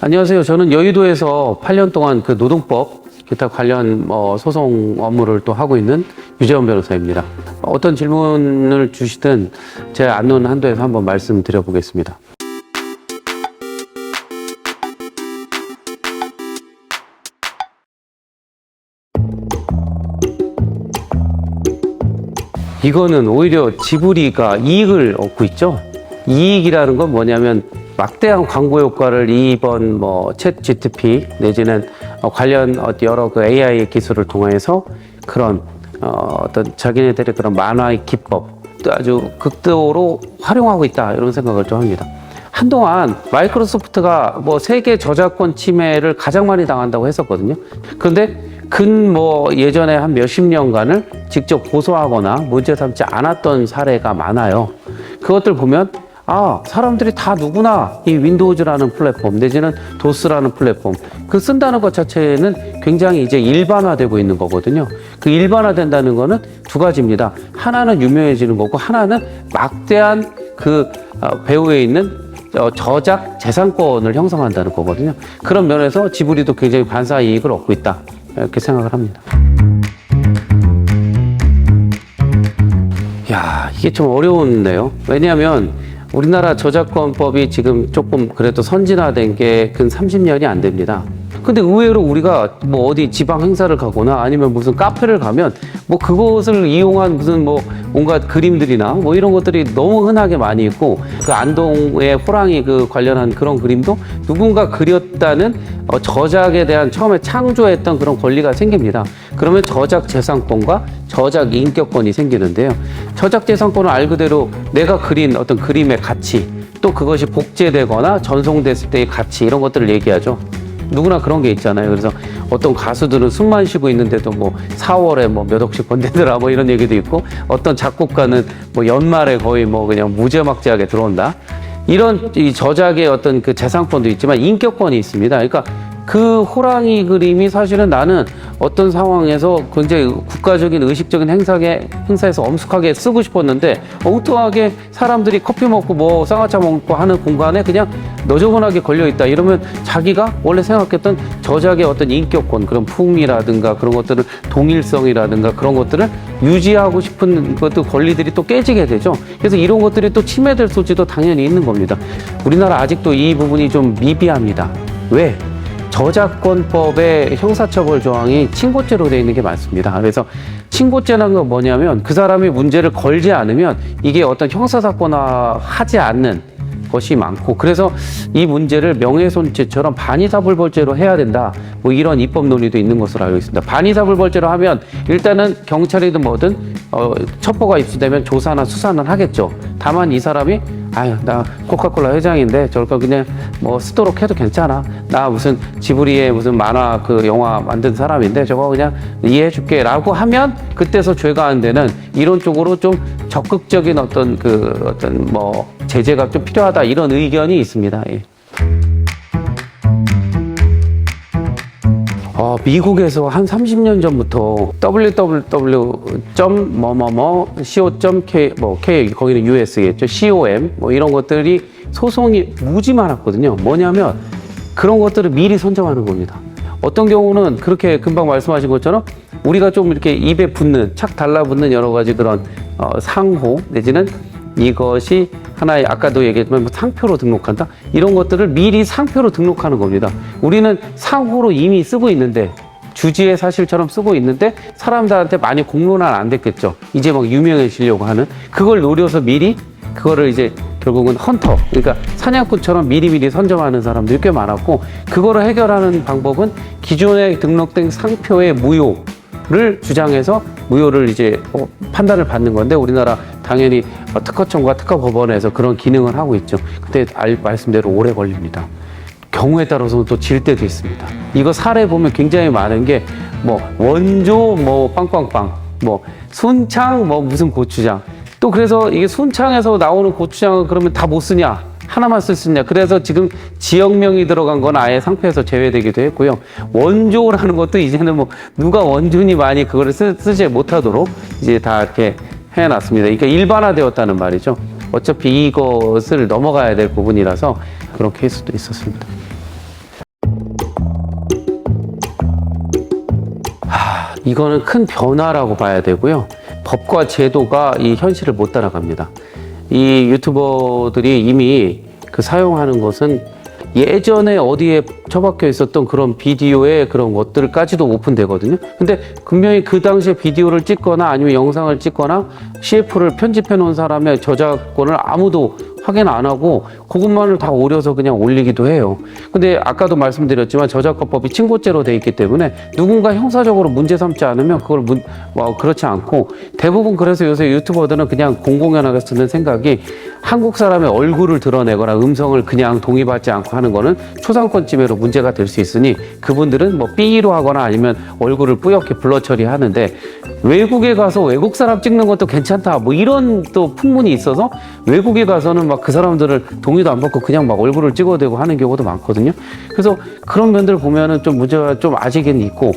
안녕하세요. 저는 여의도에서 8년 동안 그 노동법 기타 관련 소송 업무를 또 하고 있는 유재원 변호사입니다. 어떤 질문을 주시든 제 안론 한도에서 한번 말씀드려 보겠습니다. 이거는 오히려 지브리가 이익을 얻고 있죠. 이익이라는 건 뭐냐면 막대한 광고 효과를 이번 챗 GTP 내지는 관련 여러 그 AI 기술을 통해서 그런 어떤 자기네들의 그런 만화의 기법 아주 극도로 활용하고 있다 이런 생각을 좀 합니다. 한동안 마이크로소프트가 세계 저작권 침해를 가장 많이 당한다고 했었거든요. 그런데 예전에 한 몇십 년간을 직접 고소하거나 문제 삼지 않았던 사례가 많아요. 그것들 보면 사람들이 다 누구나 이 윈도우즈라는 플랫폼 내지는 도스라는 플랫폼 쓴다는 것 자체는 굉장히 이제 일반화되고 있는 거거든요. 그 일반화된다는 거는 두 가지입니다. 하나는 유명해지는 거고 하나는 막대한 배후에 있는 저작 재산권을 형성한다는 거거든요. 그런 면에서 지브리도 굉장히 반사 이익을 얻고 있다 이렇게 생각을 합니다. 이게 좀 어려운데요. 왜냐하면 우리나라 저작권법이 지금 조금 그래도 선진화된 게 근 30년이 안 됩니다. 근데 의외로 우리가 어디 지방 행사를 가거나 아니면 무슨 카페를 가면 그것을 이용한 무슨 온갖 그림들이나 이런 것들이 너무 흔하게 많이 있고 그 안동의 호랑이 관련한 그런 그림도 누군가 그렸다는 저작에 대한 처음에 창조했던 그런 권리가 생깁니다. 그러면 저작 재산권과 저작 인격권이 생기는데요. 저작 재산권은 알 그대로 내가 그린 어떤 그림의 가치 또 그것이 복제되거나 전송됐을 때의 가치 이런 것들을 얘기하죠. 누구나 그런 게 있잖아요. 그래서 어떤 가수들은 숨만 쉬고 있는데도 4월에 몇 억씩 번대더라 이런 얘기도 있고 어떤 작곡가는 연말에 거의 그냥 무제막지하게 들어온다. 이런 이 저작의 어떤 그 재산권도 있지만 인격권이 있습니다. 그러니까 그 호랑이 그림이 사실은 나는 어떤 상황에서 굉장히 국가적인 의식적인 행사에서 엄숙하게 쓰고 싶었는데 엉뚱하게 사람들이 커피 먹고 쌍화차 먹고 하는 공간에 그냥 너저분하게 걸려있다. 이러면 자기가 원래 생각했던 저작의 어떤 인격권, 그런 풍미라든가 그런 것들을 동일성이라든가 그런 것들을 유지하고 싶은 권리들이 또 깨지게 되죠. 그래서 이런 것들이 또 침해될 소지도 당연히 있는 겁니다. 우리나라 아직도 이 부분이 좀 미비합니다. 왜? 저작권법의 형사처벌 조항이 친고죄로 되어 있는 게 많습니다. 그래서 친고죄라는 건 뭐냐면 그 사람이 문제를 걸지 않으면 이게 어떤 형사사건화 하지 않는 것이 많고 그래서 이 문제를 명예훼손죄처럼 반의사불벌죄로 해야 된다. 이런 입법 논의도 있는 것으로 알고 있습니다. 반의사불벌죄로 하면 일단은 경찰이든 뭐든 첩보가 입수되면 조사나 수사는 하겠죠. 다만 이 사람이 나 코카콜라 회장인데 저걸 그냥 쓰도록 해도 괜찮아. 나 무슨 지브리의 무슨 만화 영화 만든 사람인데 저거 그냥 이해해줄게 라고 하면 그때서 죄가 안 되는 이런 쪽으로 좀 적극적인 어떤 제재가 좀 필요하다 이런 의견이 있습니다. 예. 미국에서 한 30년 전부터 www.co.k 거기는 US겠죠. COM 이런 것들이 소송이 무지 많았거든요. 뭐냐면 그런 것들을 미리 선정하는 겁니다. 어떤 경우는 그렇게 금방 말씀하신 것처럼 우리가 좀 이렇게 입에 착 달라붙는 여러 가지 그런 상호 내지는 이것이 하나의 아까도 얘기했지만 상표로 등록한다 이런 것들을 미리 상표로 등록하는 겁니다. 우리는 상호로 이미 쓰고 있는데 주지의 사실처럼 쓰고 있는데 사람들한테 많이 공론화는 안 됐겠죠. 이제 유명해지려고 하는 그걸 노려서 미리 그거를 이제 결국은 헌터 그러니까 사냥꾼처럼 미리미리 선점하는 사람들이 꽤 많았고 그거를 해결하는 방법은 기존에 등록된 상표의 무효를 주장해서 무효를 이제 판단을 받는 건데 우리나라 당연히 특허청과 특허법원에서 그런 기능을 하고 있죠. 근데 말씀대로 오래 걸립니다. 경우에 따라서는 또 질 때도 있습니다. 이거 사례 보면 굉장히 많은 게 원조 빵빵빵 순창 무슨 고추장 또 그래서 이게 순창에서 나오는 고추장은 그러면 다 못 쓰냐 하나만 쓸 수 있냐 그래서 지금 지역명이 들어간 건 아예 상표에서 제외되기도 했고요. 원조라는 것도 이제는 누가 원준이 많이 그거를 쓰지 못하도록 이제 다 이렇게 해놨습니다. 그러니까 일반화되었다는 말이죠. 어차피 이것을 넘어가야 될 부분이라서 그런 케이스도 있었습니다. 이거는 큰 변화라고 봐야 되고요. 법과 제도가 이 현실을 못 따라갑니다. 이 유튜버들이 이미 그 사용하는 것은 예전에 어디에 처박혀 있었던 그런 비디오의 그런 것들까지도 오픈되거든요. 근데 분명히 그 당시에 비디오를 찍거나 아니면 영상을 찍거나 CF를 편집해 놓은 사람의 저작권을 아무도 확인 안 하고 그것만을 다 오려서 그냥 올리기도 해요. 근데 아까도 말씀드렸지만 저작권법이 친고죄로 돼 있기 때문에 누군가 형사적으로 문제 삼지 않으면 그걸 그렇지 않고, 대부분 그래서 요새 유튜버들은 그냥 공공연하게 쓰는 생각이 한국 사람의 얼굴을 드러내거나 음성을 그냥 동의받지 않고 하는 거는 초상권 침해로 문제가 될 수 있으니 그분들은 뭐 삐로 하거나 아니면 얼굴을 뿌옇게 블러 처리하는데, 외국에 가서 외국 사람 찍는 것도 괜찮다 뭐 이런 또 풍문이 있어서 외국에 가서는 막 그 사람들을 동의도 안 받고 그냥 막 얼굴을 찍어대고 하는 경우도 많거든요. 그래서 그런 면들 보면은 좀 문제가 좀 아직은 있고,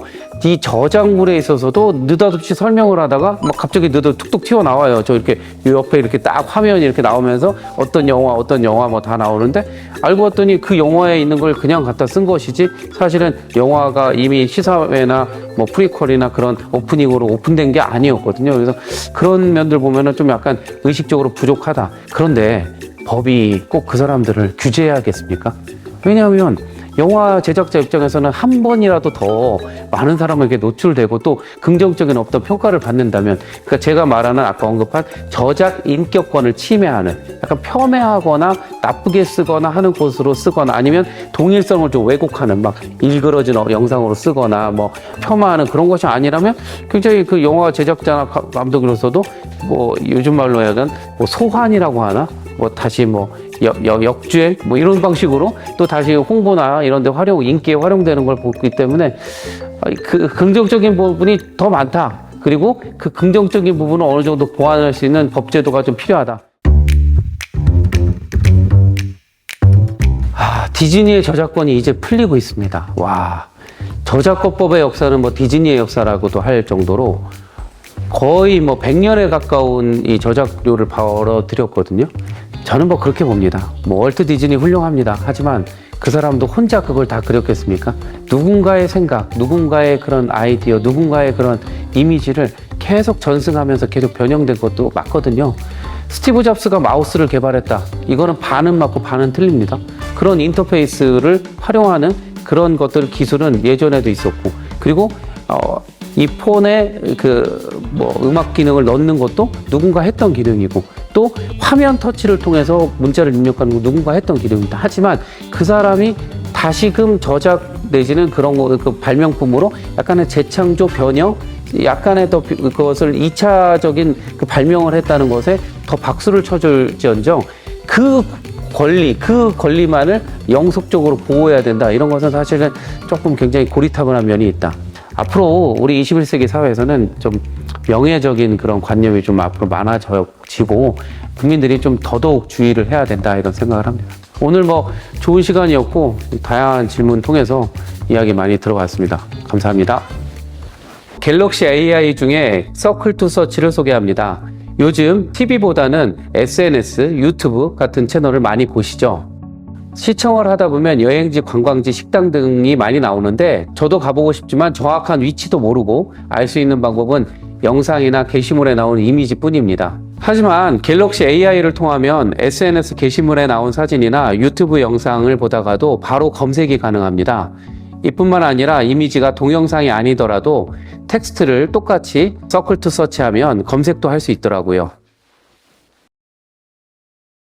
이 저작물에 있어서도 느닷없이 설명을 하다가 막 갑자기 툭툭 튀어나와요. 저 이렇게 옆에 이렇게 딱 화면이 이렇게 나오면서 어떤 영화 뭐 다 나오는데, 알고 봤더니 그 영화에 있는 걸 그냥 갖다 쓴 것이지 사실은 영화가 이미 시사회나 뭐 프리퀄이나 그런 오프닝으로 오픈된 게 아니었거든요. 그래서 그런 면들 보면은 좀 약간 의식적으로 부족하다. 그런데 법이 꼭 그 사람들을 규제해야겠습니까? 왜냐하면 영화 제작자 입장에서는 한 번이라도 더 많은 사람에게 노출되고 또 긍정적인 어떤 평가를 받는다면, 그러니까 제가 말하는 아까 언급한 저작 인격권을 침해하는, 약간 폄훼하거나 나쁘게 쓰거나 하는 것으로 쓰거나 아니면 동일성을 좀 왜곡하는 막 일그러진 영상으로 쓰거나 뭐 폄하하는 그런 것이 아니라면 굉장히 그 영화 제작자나 감독으로서도 뭐 요즘 말로 하면 뭐 소환이라고 하나, 뭐 다시 뭐 역주행 뭐 이런 방식으로 또 다시 홍보나 이런 데 인기에 활용되는 걸 보기 때문에 그 긍정적인 부분이 더 많다. 그리고 그 긍정적인 부분을 어느 정도 보완할 수 있는 법제도가 좀 필요하다. 디즈니의 저작권이 이제 풀리고 있습니다. 와, 저작권법의 역사는 뭐 디즈니의 역사라고도 할 정도로 거의 뭐 100년에 가까운 이 저작료를 벌어들였거든요. 저는 뭐 그렇게 봅니다. 뭐 월트 디즈니 훌륭합니다. 하지만 그 사람도 혼자 그걸 다 그렸겠습니까? 누군가의 생각, 누군가의 그런 아이디어, 누군가의 그런 이미지를 계속 전승하면서 계속 변형된 것도 맞거든요. 스티브 잡스가 마우스를 개발했다. 이거는 반은 맞고 반은 틀립니다. 그런 인터페이스를 활용하는 그런 것들 기술은 예전에도 있었고, 그리고 이 폰에 뭐 음악 기능을 넣는 것도 누군가 했던 기능이고, 또 화면 터치를 통해서 문자를 입력하는 거 누군가 했던 기능입니다. 하지만 그 사람이 다시금 저작 내지는 그런 거, 그 발명품으로 약간의 재창조 변형, 약간의 더 그것을 2차적인 그 발명을 했다는 것에 더 박수를 쳐줄지언정 그 권리만을 영속적으로 보호해야 된다. 이런 것은 사실은 조금 굉장히 고리타분한 면이 있다. 앞으로 우리 21세기 사회에서는 좀 명예적인 그런 관념이 좀 앞으로 많아지고 국민들이 좀 더더욱 주의를 해야 된다, 이런 생각을 합니다. 오늘 뭐 좋은 시간이었고 다양한 질문 통해서 이야기 많이 들어봤습니다. 감사합니다. 갤럭시 AI 중에 서클 투 서치를 소개합니다. 요즘 TV보다는 SNS, 유튜브 같은 채널을 많이 보시죠? 시청을 하다 보면 여행지, 관광지, 식당 등이 많이 나오는데 저도 가보고 싶지만 정확한 위치도 모르고 알 수 있는 방법은 영상이나 게시물에 나오는 이미지뿐입니다. 하지만 갤럭시 AI를 통하면 SNS 게시물에 나온 사진이나 유튜브 영상을 보다가도 바로 검색이 가능합니다. 이뿐만 아니라 이미지가 동영상이 아니더라도 텍스트를 똑같이 서클 투 서치하면 검색도 할 수 있더라고요.